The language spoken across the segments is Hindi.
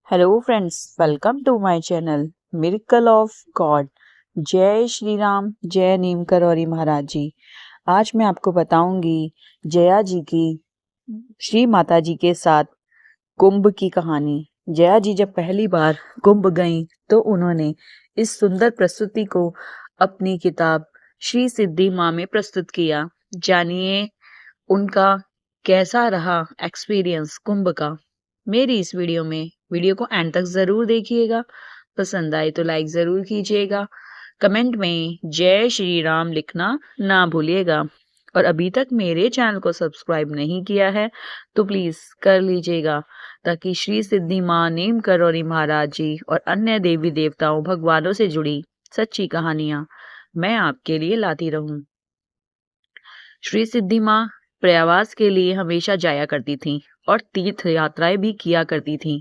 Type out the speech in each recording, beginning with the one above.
Hello friends, welcome to my channel miracle of God. जय श्री राम, जय नीम करौरी महाराज जी। आज मैं आपको बताऊंगी जया जी की श्री माता जी के साथ कुंभ की कहानी। जया जी जब पहली बार कुंभ गईं तो उन्होंने इस सुंदर प्रस्तुति को अपनी किताब श्री सिद्धि माँ में प्रस्तुत किया। जानिए उनका कैसा रहा एक्सपीरियंस कुंभ का। मेरी इस वीडियो को एंड तक जरूर देखिएगा। पसंद आए तो लाइक जरूर कीजिएगा। कमेंट में जय श्री राम लिखना ना भूलिएगा। और अभी तक मेरे चैनल को सब्सक्राइब नहीं किया है तो प्लीज कर लीजिएगा, ताकि श्री सिद्धि माँ, नीम करौरी महाराज जी और अन्य देवी देवताओं भगवानों से जुड़ी सच्ची कहानियां मैं आपके लिए लाती रहूं। श्री सिद्धि माँ प्रयावास के लिए हमेशा जाया करती थीं और तीर्थ यात्राएं भी किया करती थीं।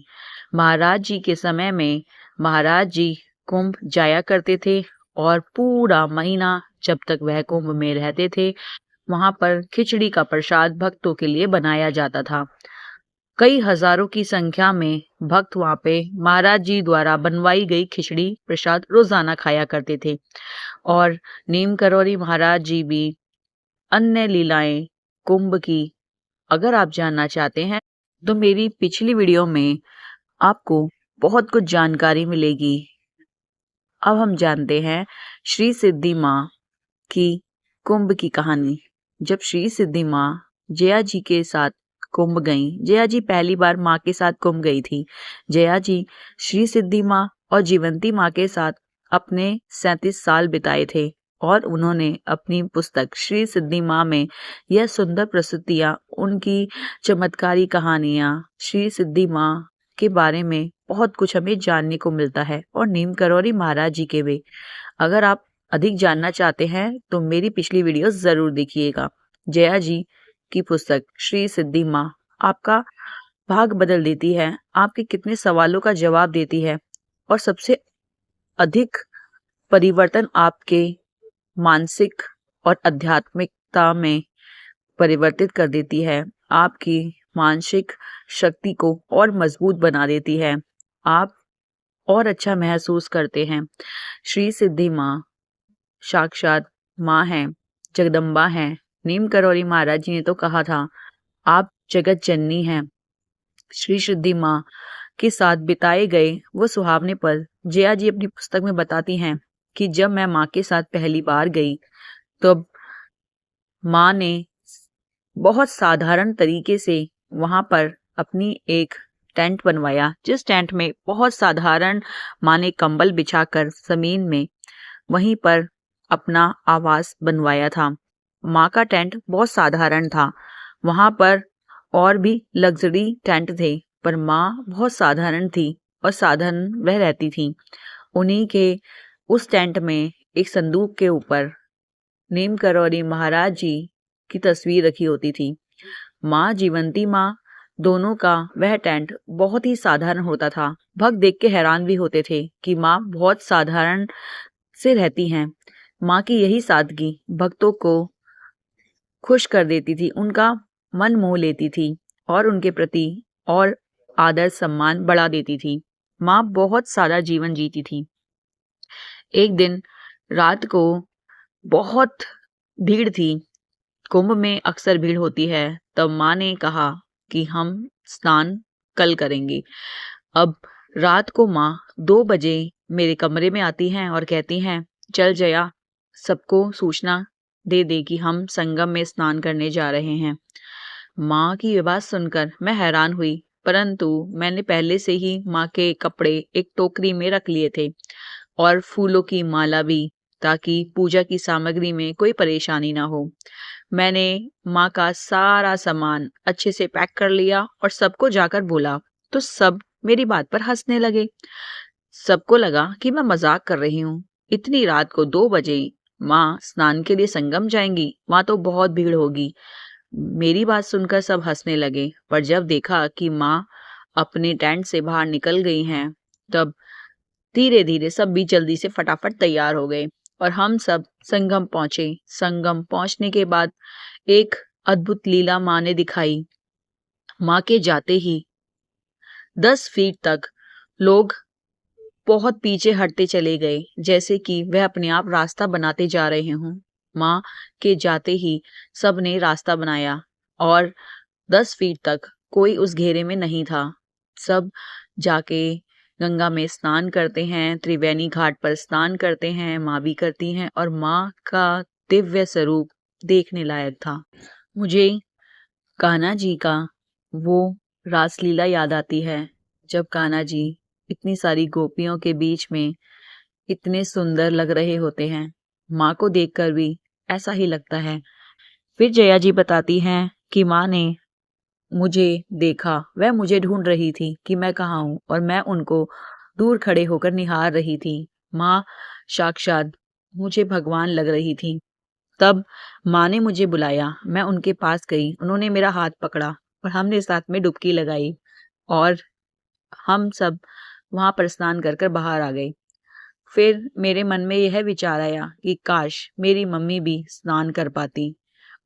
महाराज जी के समय में महाराज जी कुंभ जाया करते थे और पूरा महीना जब तक वह कुंभ में रहते थे वहां पर खिचड़ी का प्रसाद भक्तों के लिए बनाया जाता था। कई हजारों की संख्या में भक्त वहां पे महाराज जी द्वारा बनवाई गई खिचड़ी प्रसाद रोजाना खाया करते थे। और नीम करौरी महाराज जी भी अन्य लीलाएं कुंभ की अगर आप जानना चाहते हैं तो मेरी पिछली वीडियो में आपको बहुत कुछ जानकारी मिलेगी। अब हम जानते हैं श्री सिद्धि माँ की कुंभ की कहानी। जब श्री सिद्धि माँ जया जी के साथ कुंभ गईं, जया जी पहली बार माँ के साथ कुंभ गई थी। जया जी श्री सिद्धि माँ और जीवंती माँ के साथ अपने 37 साल बिताए थे और उन्होंने अपनी पुस्तक श्री सिद्धि माँ में यह सुंदर प्रस्तुतियां, उनकी चमत्कारी कहानियां, श्री सिद्धि माँ के बारे में बहुत कुछ हमें जानने को मिलता है और नीम करौरी महाराज जी के भी। अगर आप अधिक जानना चाहते हैं तो मेरी पिछली वीडियो जरूर देखिएगा। जया जी की पुस्तक श्री सिद्धि माँ आपका भाग बदल देती है, आपके कितने सवालों का जवाब देती है और सबसे अधिक परिवर्तन आपके मानसिक और आध्यात्मिकता में परिवर्तित कर देती है। आपकी मानसिक शक्ति को और मजबूत बना देती है। आप और अच्छा महसूस करते हैं। श्री सिद्धि माँ साक्षात माँ है, जगदम्बा है। नीम करौरी महाराज जी ने तो कहा था आप जगत जननी हैं। श्री सिद्धि माँ के साथ बिताए गए वो सुहावने पल जया जी अपनी पुस्तक में बताती हैं कि जब मैं माँ के साथ पहली बार गई तो माँ ने बहुत साधारण तरीके से वहां पर अपनी एक टेंट बनवाया, जिस टेंट में बहुत साधारण माँ ने कंबल बिछाकर जमीन में वहीं पर अपना आवास बनवाया था। माँ का टेंट बहुत साधारण था। वहां पर और भी लग्जरी टेंट थे पर माँ बहुत साधारण थी और साधारण वह रहती थी। उन्हीं के उस टेंट में एक संदूक के ऊपर नीम करौरी महाराज जी की तस्वीर रखी होती थी। माँ जीवंती माँ दोनों का वह टेंट बहुत ही साधारण होता था। भक्त देख के हैरान भी होते थे कि माँ बहुत साधारण से रहती हैं। माँ की यही सादगी भक्तों को खुश कर देती थी, उनका मन मोह लेती थी और उनके प्रति और आदर सम्मान बढ़ा देती थी। माँ बहुत सादा जीवन जीती थी। एक दिन रात को बहुत भीड़ थी। कुंभ में अक्सर भीड़ होती है। तब माँ ने कहा कि हम स्नान कल करेंगे। अब रात को माँ 2 बजे मेरे कमरे में आती हैं और कहती हैं चल जया, सबको सूचना दे दे कि हम संगम में स्नान करने जा रहे हैं। माँ की ये बात सुनकर मैं हैरान हुई, परंतु मैंने पहले से ही माँ के कपड़े एक टोकरी में रख लिए थे और फूलों की माला भी, ताकि पूजा की सामग्री में कोई परेशानी ना हो। मैंने माँ का सारा सामान अच्छे से पैक कर लिया और सबको जाकर बोला तो सब मेरी बात पर हंसने लगे। सबको लगा कि मैं मजाक कर रही हूँ। इतनी रात को 2 बजे माँ स्नान के लिए संगम जाएंगी, वहां तो बहुत भीड़ होगी। मेरी बात सुनकर सब हंसने लगे, पर जब देखा कि माँ अपने टेंट से बाहर निकल गई हैं, तब धीरे धीरे सब भी जल्दी से फटाफट तैयार हो गए और हम सब संगम पहुंचे। संगम पहुंचने के बाद एक अद्भुत लीला माँ ने दिखाई। माँ के जाते ही 10 फीट तक लोग बहुत पीछे हटते चले गए, जैसे कि वह अपने आप रास्ता बनाते जा रहे हों। माँ के जाते ही सबने रास्ता बनाया और 10 फीट तक कोई उस घेरे में नहीं था। सब जाके गंगा में स्नान करते हैं, त्रिवेणी घाट पर स्नान करते हैं, माँ भी करती हैं और माँ का दिव्य स्वरूप देखने लायक था। मुझे कान्हा जी का वो रासलीला याद आती है, जब कान्हा जी इतनी सारी गोपियों के बीच में इतने सुंदर लग रहे होते हैं। माँ को देखकर भी ऐसा ही लगता है। फिर जया जी बताती हैं कि माँ ने मुझे देखा, वह मुझे ढूंढ रही थी कि मैं कहाँ हूँ और मैं उनको दूर खड़े होकर निहार रही थी। माँ साक्षात मुझे भगवान लग रही थी। तब माँ ने मुझे बुलाया, मैं उनके पास गई, उन्होंने मेरा हाथ पकड़ा और हमने साथ में डुबकी लगाई और हम सब वहां पर स्नान कर कर बाहर आ गए। फिर मेरे मन में यह विचार आया कि काश मेरी मम्मी भी स्नान कर पाती,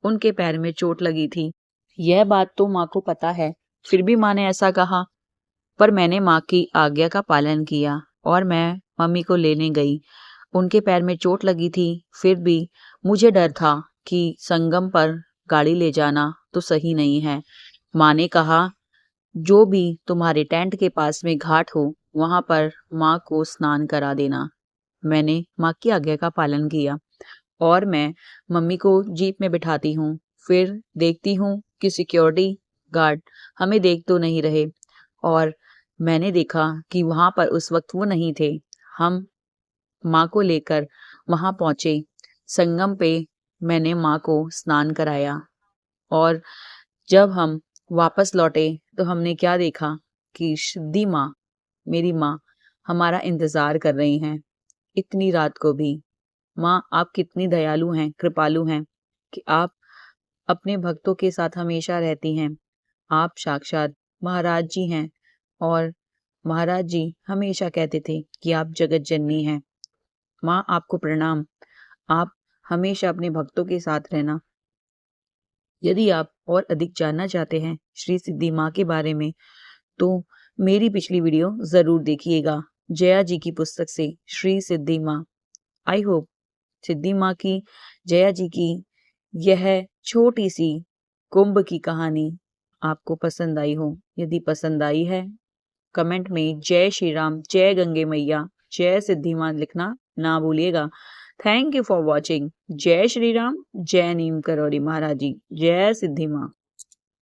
उनके पैर में चोट लगी थी। यह बात तो माँ को पता है, फिर भी माँ ने ऐसा कहा। पर मैंने माँ की आज्ञा का पालन किया और मैं मम्मी को लेने गई। उनके पैर में चोट लगी थी, फिर भी मुझे डर था कि संगम पर गाड़ी ले जाना तो सही नहीं है। माँ ने कहा, जो भी तुम्हारे टेंट के पास में घाट हो, वहां पर माँ को स्नान करा देना। मैंने माँ की आज्ञा का पालन किया और मैं मम्मी को जीप में बिठाती हूँ। फिर देखती हूँ कि सिक्योरिटी गार्ड हमें देख तो नहीं रहे और मैंने देखा कि वहां पर उस वक्त वो नहीं थे। हम माँ को लेकर वहां पहुंचे। संगम पे मैंने माँ को स्नान कराया और जब हम वापस लौटे तो हमने क्या देखा कि सिद्धि माँ, मेरी माँ, हमारा इंतजार कर रही हैं इतनी रात को भी। माँ, आप कितनी दयालु हैं, कृपालु हैं कि आप अपने भक्तों के साथ हमेशा रहती हैं। आप साक्षात महाराज जी हैं और महाराज जी हमेशा कहते थे कि आप जगत जननी हैं। माँ, आपको प्रणाम। आप हमेशा अपने भक्तों के साथ रहना। यदि आप और अधिक जानना चाहते हैं श्री सिद्धि माँ के बारे में, तो मेरी पिछली वीडियो जरूर देखिएगा, जया जी की पुस्तक से श्री सिद्धि माँ। आई होप सिद्धि माँ की, जया जी की यह छोटी सी कुंभ की कहानी आपको पसंद आई हो। यदि पसंद आई है, कमेंट में जय श्री राम, जय गंगे मैया, जय सिद्धि माँ लिखना ना भूलिएगा। Thank you for watching. जय श्री राम, जय नीम करौरी महाराज जी, जय सिद्धि माँ।